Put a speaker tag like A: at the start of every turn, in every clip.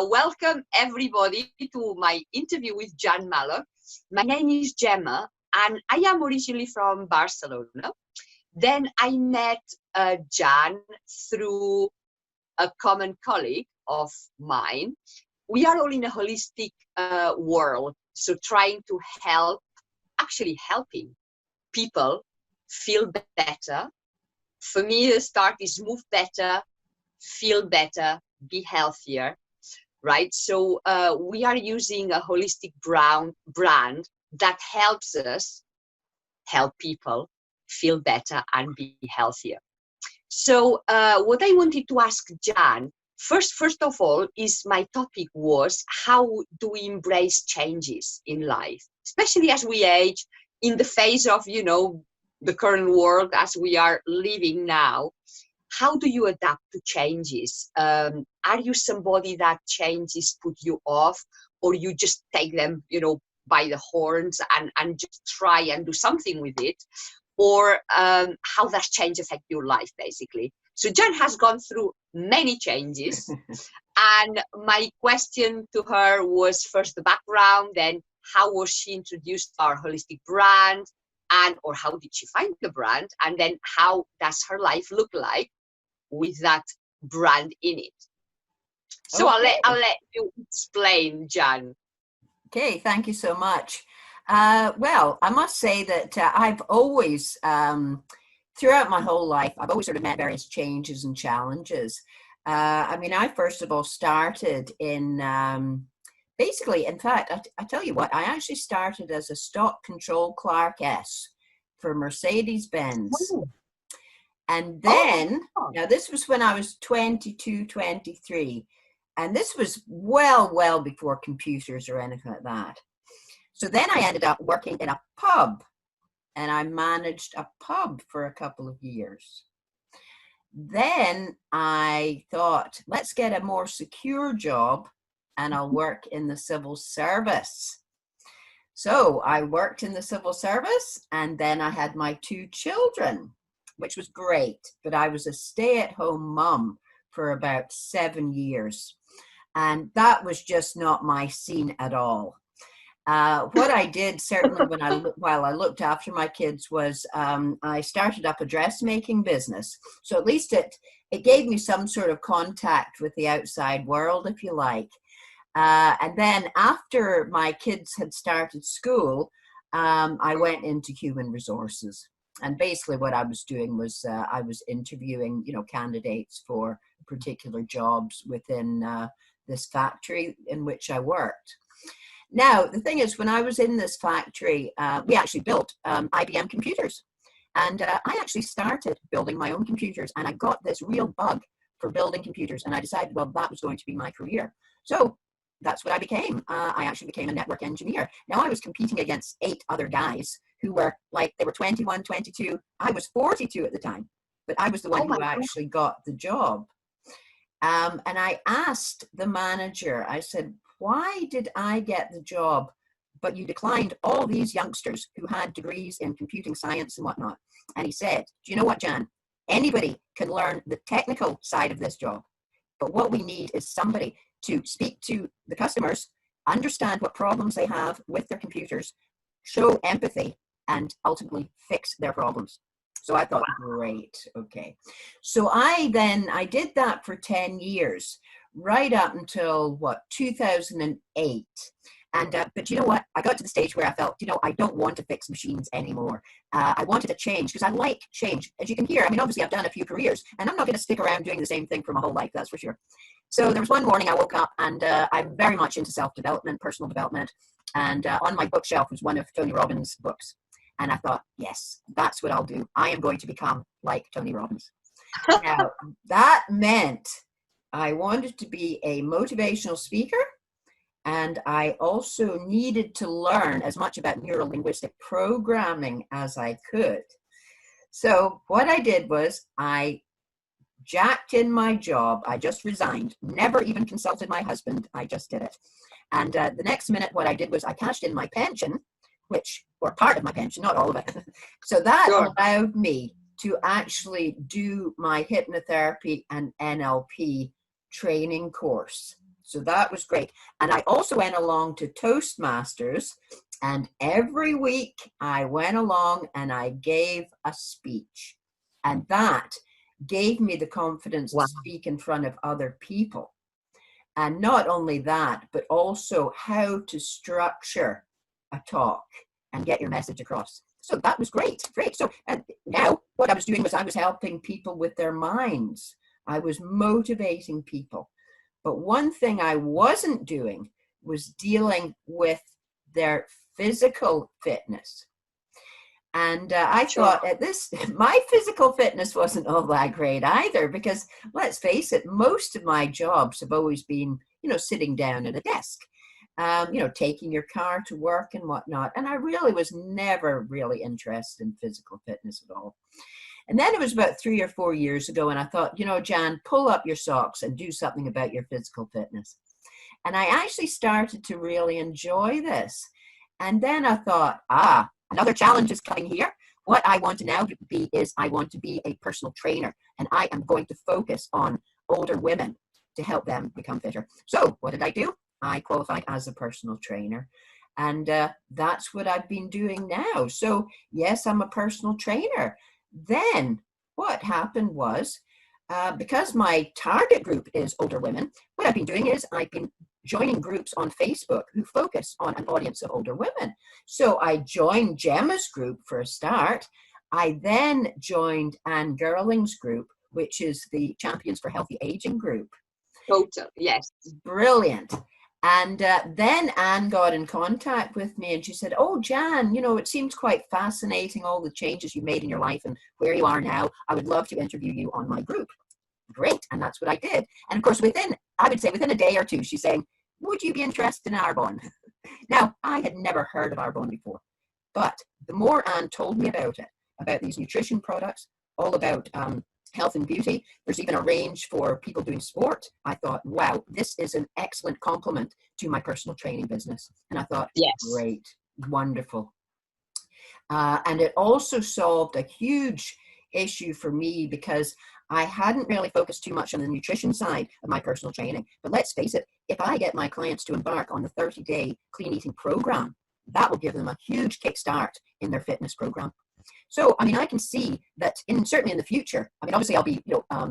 A: welcome everybody to my interview with Jan Malloch. My name is Gemma and I am originally from Barcelona. Then I met Jan through a common colleague of mine. We are all in a holistic world, so trying to actually helping people feel better. For me, the start is move better, feel better, be healthier, right? So we are using a holistic brand that helps us help people feel better and be healthier. So what I wanted to ask Jan, first of all, is my topic was how do we embrace changes in life, especially as we age, in the face of, the current world as we are living now. How do you adapt to changes? Are you somebody that changes put you off, or you just take them, by the horns and just try and do something with it? Or how does change affect your life, basically? So Jan has gone through many changes. And my question to her was first the background, then how was she introduced to our holistic brand, or how did she find the brand? And then how does her life look like with that brand in it? So okay. I'll let you explain, Jan.
B: Okay, thank you so much. Well, I must say that I've always, throughout my whole life, I've always sort of met various changes and challenges. I first of all started in, basically, in fact, I tell you what, I actually started as a stock control Clark S for Mercedes-Benz. Oh. And then, now this was when I was 22, 23, and this was well before computers or anything like that. So then I ended up working in a pub, and I managed a pub for a couple of years. Then I thought, let's get a more secure job, and I'll work in the civil service. So I worked in the civil service, and then I had my 2 children, which was great. But I was a stay-at-home mom for about 7 years. And that was just not my scene at all. What I did, certainly while I looked after my kids, was I started up a dressmaking business. So at least it gave me some sort of contact with the outside world, if you like. And then after my kids had started school, I went into human resources. And basically what I was doing was I was interviewing, candidates for particular jobs within this factory in which I worked. Now, the thing is, when I was in this factory, we actually built IBM computers. And I actually started building my own computers, and I got this real bug for building computers. And I decided, well, that was going to be my career. So that's what I became. I actually became a network engineer. Now, I was competing against 8 other guys who were they were 21, 22. I was 42 at the time, but I was the one who actually got the job. And I asked the manager, I said, why did I get the job, but you declined all these youngsters who had degrees in computing science and whatnot? And he said, do you know what, Jan? Anybody can learn the technical side of this job, but what we need is somebody to speak to the customers, understand what problems they have with their computers, show empathy, and ultimately fix their problems. So I thought, great, okay. So I did that for 10 years, right up until, 2008. And, but you know what? I got to the stage where I felt, I don't want to fix machines anymore. I wanted to change because I like change. As you can hear, obviously I've done a few careers, and I'm not going to stick around doing the same thing for my whole life, that's for sure. So there was one morning I woke up, and I'm very much into self-development, personal development. And on my bookshelf was one of Tony Robbins' books. And I thought, yes, that's what I'll do. I am going to become like Tony Robbins. Now, that meant I wanted to be a motivational speaker, and I also needed to learn as much about neuro-linguistic programming as I could. So what I did was I jacked in my job. I just resigned, never even consulted my husband. I just did it. And the next minute, what I did was I cashed in my pension, or part of my pension, not all of it. So that allowed me to actually do my hypnotherapy and NLP training course. So that was great. And I also went along to Toastmasters, and every week I went along and I gave a speech. And that gave me the confidence
A: Wow.
B: to speak in front of other people. And not only that, but also how to structure a talk and get your message across. So that was great, great. So and now what I was doing was I was helping people with their minds. I was motivating people. But one thing I wasn't doing was dealing with their physical fitness. And I thought at this, my physical fitness wasn't all that great either, because let's face it, most of my jobs have always been, sitting down at a desk, taking your car to work and whatnot. And I really was never really interested in physical fitness at all. And then it was about 3 or 4 years ago, and I thought, Jan, pull up your socks and do something about your physical fitness. And I actually started to really enjoy this. And then I thought, another challenge is coming here. What I want to now be is I want to be a personal trainer, and I am going to focus on older women to help them become fitter. So what did I do? I qualified as a personal trainer, and that's what I've been doing now. So yes, I'm a personal trainer. Then what happened was, because my target group is older women, what I've been doing is I've been joining groups on Facebook who focus on an audience of older women. So I joined Gemma's group for a start. I then joined Anne Gerling's group, which is the Champions for Healthy Aging group.
A: Total, yes.
B: Brilliant. And then Anne got in contact with me and she said, oh, Jan, it seems quite fascinating, all the changes you made in your life and where you are now. I would love to interview you on my group. Great. And that's what I did. And of course, within a day or two, she's saying, would you be interested in Arbonne? Now, I had never heard of Arbonne before, but the more Anne told me about it, about these nutrition products, all about health and beauty, there's even a range for people doing sport. I thought, wow, this is an excellent complement to my personal training business. And I thought, yes, great, wonderful. And it also solved a huge issue for me because I hadn't really focused too much on the nutrition side of my personal training. But let's face it, if I get my clients to embark on the 30-day clean eating program, that will give them a huge kickstart in their fitness program. So, I can see that certainly in the future, obviously I'll be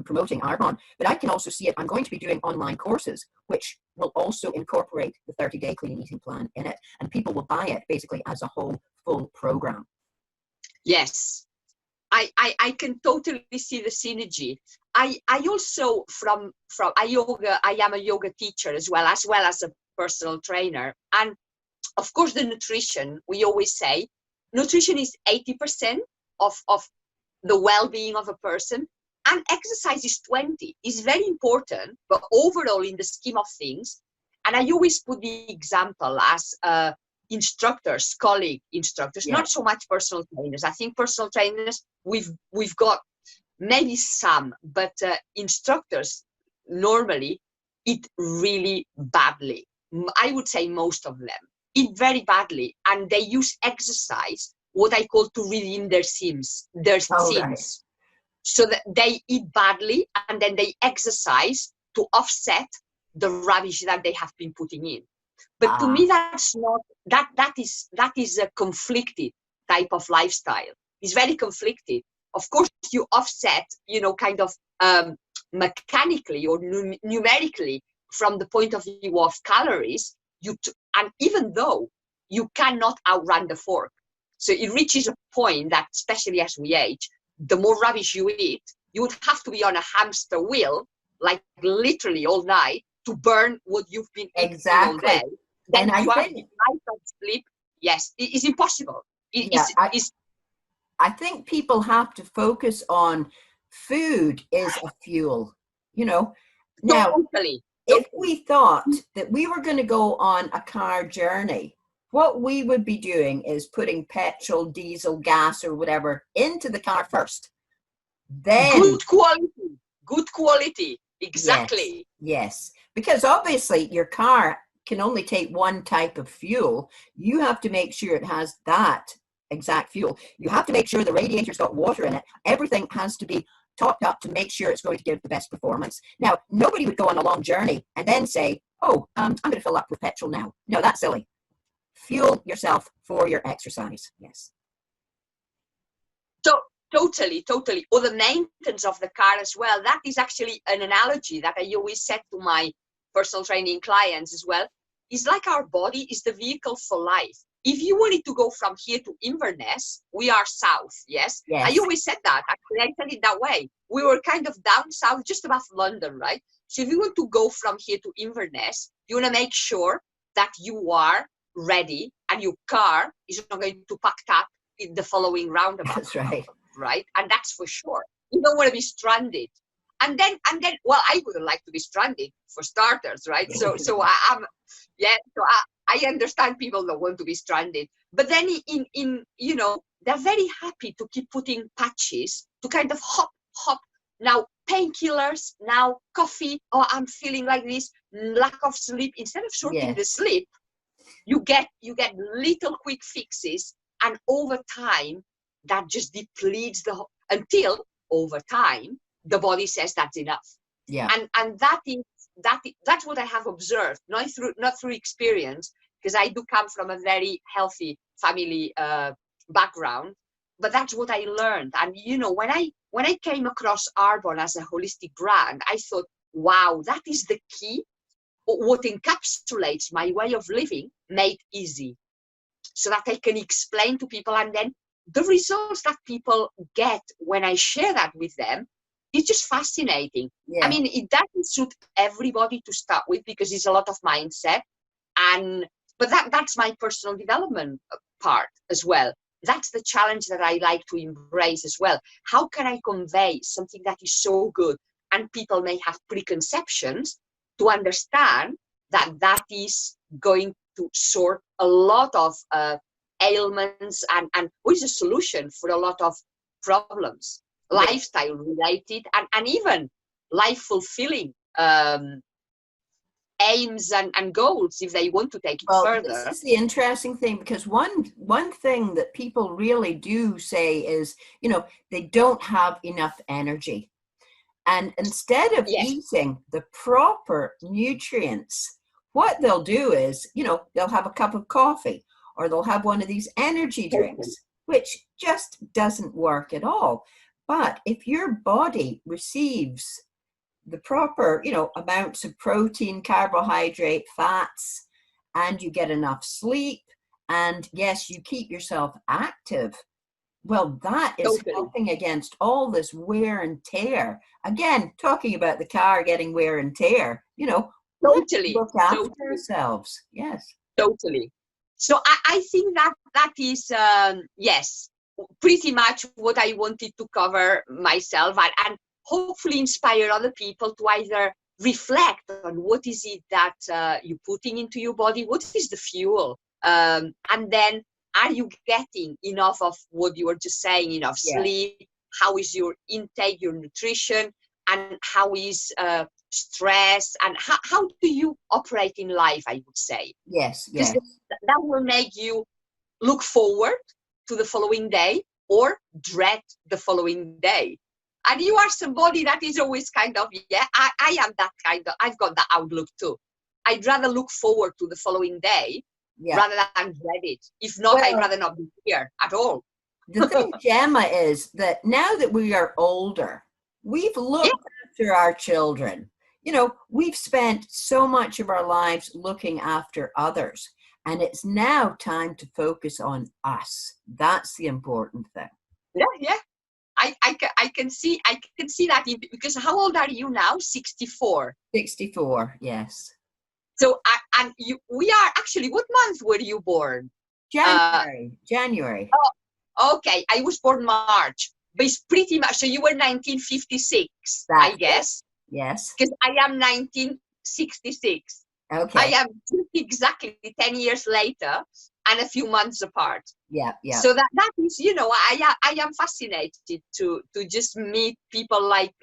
B: promoting Arbonne, but I can also see it. I'm going to be doing online courses, which will also incorporate the 30-day clean eating plan in it. And people will buy it basically as a whole full program.
A: Yes. I can totally see the synergy. I also I am a yoga teacher as well as a personal trainer. And of course, the nutrition, we always say, nutrition is 80% of the well-being of a person, and exercise is 20. It's very important, but overall in the scheme of things, and I always put the example as instructors, colleague instructors, not so much personal trainers. I think personal trainers, we've got maybe some, but instructors normally eat really badly. I would say most of them eat very badly, and they use exercise, what I call, to redeem their sins. Right. So that they eat badly and then they exercise to offset the rubbish that they have been putting in. But to me, that's not, that is a conflicted type of lifestyle. It's very conflicted. Of course, you offset, kind of mechanically or numerically from the point of view of calories, and even though you cannot outrun the fork. So it reaches a point that, especially as we age, the more rubbish you eat, you would have to be on a hamster wheel, like literally all night, to burn what you've been eating all day. Then and to have night of sleep, yes, it is impossible.
B: I think people have to focus on food is a fuel, Now,
A: totally.
B: If we thought that we were going to go on a car journey, what we would be doing is putting petrol, diesel, gas, or whatever into the car first. Then
A: good quality, exactly.
B: Yes, because obviously your car can only take one type of fuel. You have to make sure it has that exact fuel. You have to make sure the radiator's got water in it. Everything has to be topped up to make sure it's going to give the best performance. Now, nobody would go on a long journey and then say, oh, I'm going to fill up with petrol now. No, that's silly. Fuel yourself for your exercise. Yes.
A: So totally. Or the maintenance of the car as well. That is actually an analogy that I always said to my personal training clients as well. It's like our body is the vehicle for life. If you wanted to go from here to Inverness, we are south, yes?
B: Yes.
A: I always said that. Actually, I said it that way. We were kind of down south, just above London, right? So if you want to go from here to Inverness, you want to make sure that you are ready and your car is not going to pack up in the following roundabout.
B: That's right.
A: Right? And that's for sure. You don't want to be stranded. And then, well, I wouldn't like to be stranded for starters, right? So I understand people don't want to be stranded. But then they're very happy to keep putting patches to kind of hop. Now painkillers, now coffee, oh, I'm feeling like this, lack of sleep. Instead of sorting the sleep, you get little quick fixes, and over time, that just depletes until over time the body says that's enough.
B: Yeah.
A: And that's what I have observed, not through experience, because I do come from a very healthy family background, but that's what I learned. And when I came across Arbonne as a holistic brand, I thought, wow, that is the key. What encapsulates my way of living, made easy, so that I can explain to people, and then the results that people get when I share that with them is just fascinating. Yeah. I mean, it doesn't suit everybody to start with, because it's a lot of mindset, but that's my personal development part as well. That's the challenge that I like to embrace as well. How can I convey something that is so good, and people may have preconceptions, to understand that is going to sort a lot of ailments and what is a solution for a lot of problems, lifestyle related and even life fulfilling aims and goals, if they want to take it further.
B: This is the interesting thing, because one thing that people really do say is, they don't have enough energy. And instead of eating the proper nutrients, what they'll do is, they'll have a cup of coffee, or they'll have one of these energy drinks, which just doesn't work at all. But if your body receives the proper, amounts of protein, carbohydrate, fats, and you get enough sleep, and yes, you keep yourself active, well, that is helping against all this wear and tear. Again, talking about the car getting wear and tear,
A: totally
B: look after ourselves. Yes.
A: Totally. So I think that is, yes, pretty much what I wanted to cover myself, and hopefully inspire other people to either reflect on what is it that you're putting into your body, what is the fuel, and then, are you getting enough of what you were just saying, enough sleep? How is your intake, your nutrition, and how is stress, and how do you operate in life, I would say.
B: Yes.
A: Because that will make you look forward to the following day or dread the following day. And you are somebody that is always kind of, I am that kind of, I've got that outlook too. I'd rather look forward to the following day rather than dread it. If not, I'd rather not be here at all.
B: The thing, Gemma, is that now that we are older, we've looked after our children. We've spent so much of our lives looking after others, and it's now time to focus on us. That's the important thing.
A: Yeah. I can see that, because how old are you now? 64.
B: 64, yes.
A: So, we are actually, what month were you born?
B: January.
A: Oh, okay. I was born March, but it's pretty much, so you were 1956, I guess.
B: Yes.
A: Because I am 1966.
B: Okay.
A: I am exactly 10 years later and a few months apart.
B: Yeah.
A: So that is, I am fascinated to just meet people like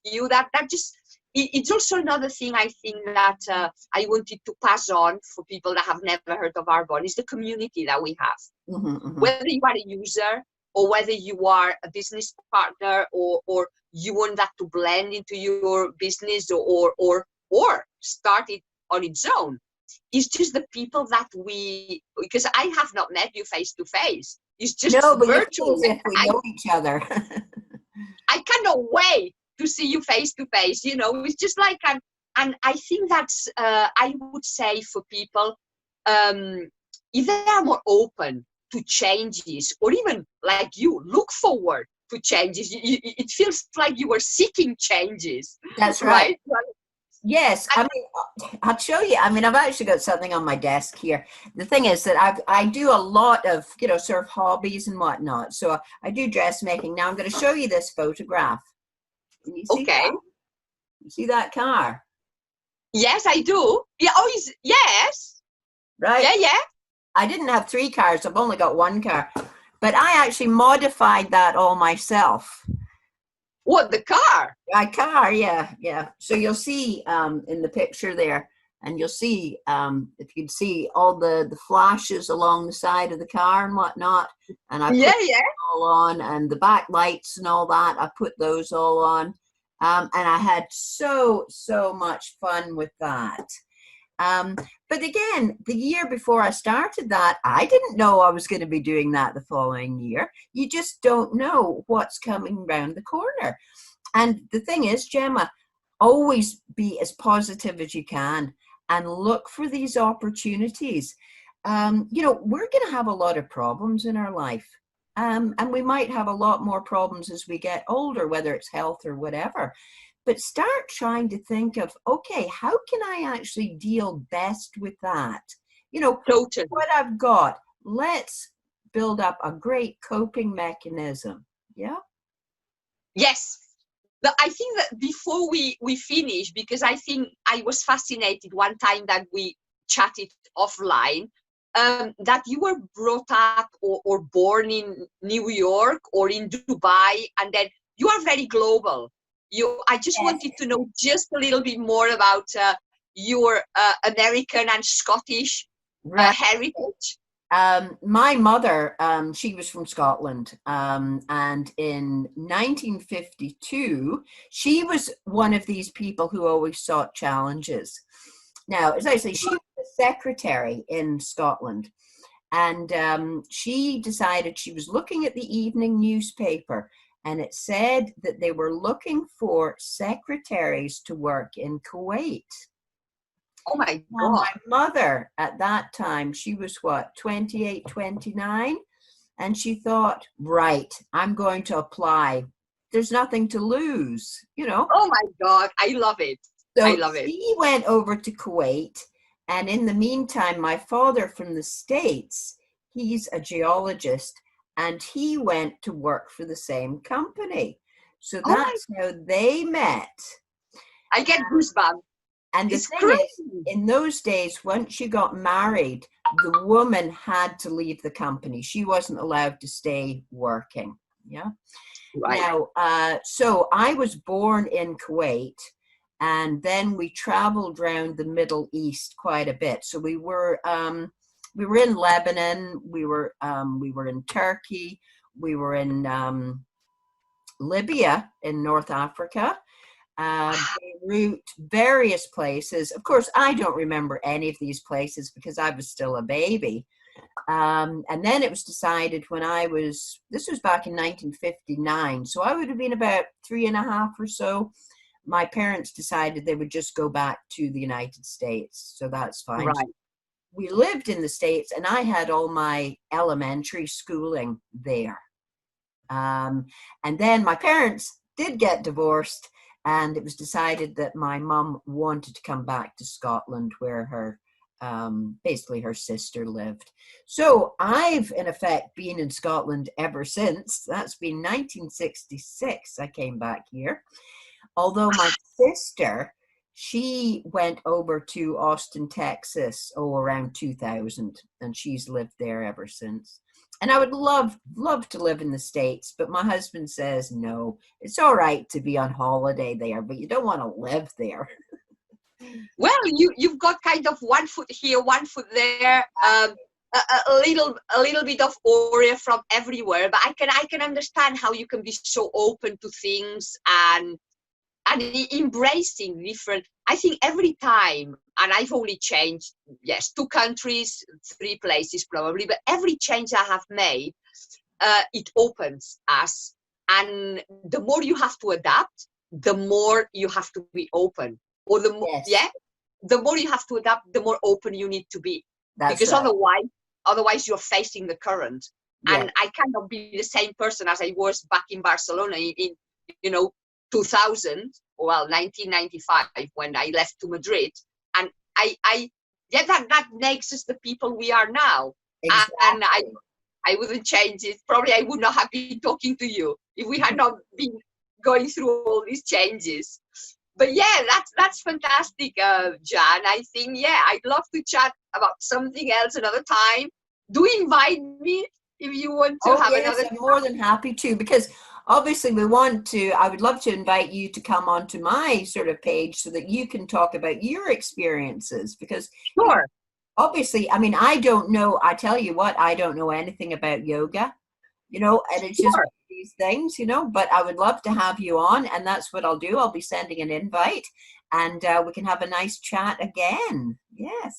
A: you. That just, it's also another thing I think that I wanted to pass on for people that have never heard of Arbonne, is the community that we have.
B: Mm-hmm.
A: Whether you are a user, or whether you are a business partner, or you want that to blend into your business, or start it on its own. It's just the people that because I have not met you face to face. It's just
B: No, but you feel
A: virtually.
B: as if we know each other.
A: I cannot wait to see you face to face. It's just like, and I think that's, I would say for people, if they are more open to changes, or even like you, look forward to changes. It feels like you are seeking changes.
B: That's right. Yes, I mean, I'll show you. I mean, I've actually got something on my desk here. The thing is that I do a lot of, sort of hobbies and whatnot. So I do dressmaking. Now I'm going to show you this photograph. Can you see
A: Okay.
B: that? You see that car?
A: Yes, I do. Yeah. Oh, yes.
B: Right?
A: Yeah.
B: I didn't have 3 cars. I've only got 1 car. But I actually modified that all myself.
A: What, the car?
B: A car, yeah. So you'll see in the picture there, and you'll see, if you can see all the flashes along the side of the car and whatnot. And I put them all on, and the back lights and all that, I put those all on. And I had so much fun with that. But again, the year before I started that, I didn't know I was going to be doing that the following year. You just don't know what's coming around the corner. And the thing is, Gemma, always be as positive as you can and look for these opportunities. We're going to have a lot of problems in our life. And we might have a lot more problems as we get older, whether it's health or whatever. But start trying to think of, okay, how can I actually deal best with that?
A: Totally.
B: What I've got, let's build up a great coping mechanism. Yeah?
A: Yes. I think that before we finish, because I think I was fascinated one time that we chatted offline, that you were brought up or born in New York or in Dubai, and then you are very global. I just wanted to know just a little bit more about your American and Scottish heritage.
B: My mother, she was from Scotland, and in 1952, she was one of these people who always sought challenges. Now, as I say, she was a secretary in Scotland, and she decided she was looking at the evening newspaper, and it said that they were looking for secretaries to work in Kuwait.
A: Oh my God.
B: Now, my mother at that time, she was 28, 29. And she thought, right, I'm going to apply. There's nothing to lose,
A: Oh my God, I love it.
B: So
A: I love it.
B: She went over to Kuwait. And in the meantime, my father from the States, he's a geologist, and he went to work for the same company. So that's how they met.
A: I get goosebumps.
B: And the thing is, in those days, once you got married, the woman had to leave the company. She wasn't allowed to stay working. Yeah.
A: Right.
B: Now, so I was born in Kuwait, and then we traveled around the Middle East quite a bit. So we were in Lebanon, we were in Turkey, we were in Libya in North Africa. Beirut, various places. Of course, I don't remember any of these places because I was still a baby. And then it was decided this was back in 1959, so I would have been about 3.5 or so. My parents decided they would just go back to the United States, so that's fine.
A: Right.
B: We lived in the States, and I had all my elementary schooling there. And then my parents did get divorced, and it was decided that my mum wanted to come back to Scotland, where her basically her sister lived. So I've in effect been in Scotland ever since. That's been 1966 I came back here. Although my sister, she went over to Austin, Texas, around 2000, and she's lived there ever since. And I would love to live in the States, but my husband says, no, it's all right to be on holiday there, but you don't want to live there.
A: Well, you've got kind of one foot here, one foot there, a little bit of aura from everywhere. But I can understand how you can be so open to things and embracing different. I think every time, and I've only changed, yes, 2 countries, 3 places probably, but every change I have made, it opens us. And the more you have to adapt, the more you have to be open. Or the more,
B: Yes,
A: yeah, the more you have to adapt, the more open you need to be.
B: that's
A: Because
B: right.
A: otherwise you're facing the current.
B: Yes.
A: And I cannot be the same person as I was back in Barcelona in 2000, well, 1995, when I left to Madrid. And yeah, that makes us the people we are now. And
B: Exactly.
A: I wouldn't change it. Probably I would not have been talking to you if we had not been going through all these changes. But yeah, that's fantastic, Jan. I think, yeah, I'd love to chat about something else another time. Do invite me if you want to
B: Oh,
A: have
B: yes,
A: another.
B: I'm more than happy to, because obviously I would love to invite you to come onto my sort of page so that you can talk about your experiences, because,
A: Sure,
B: obviously, I mean, I tell you what, I don't know anything about yoga, and it's just
A: sure.
B: these things, but I would love to have you on, and that's what I'll do. I'll be sending an invite, and we can have a nice chat again. Yes.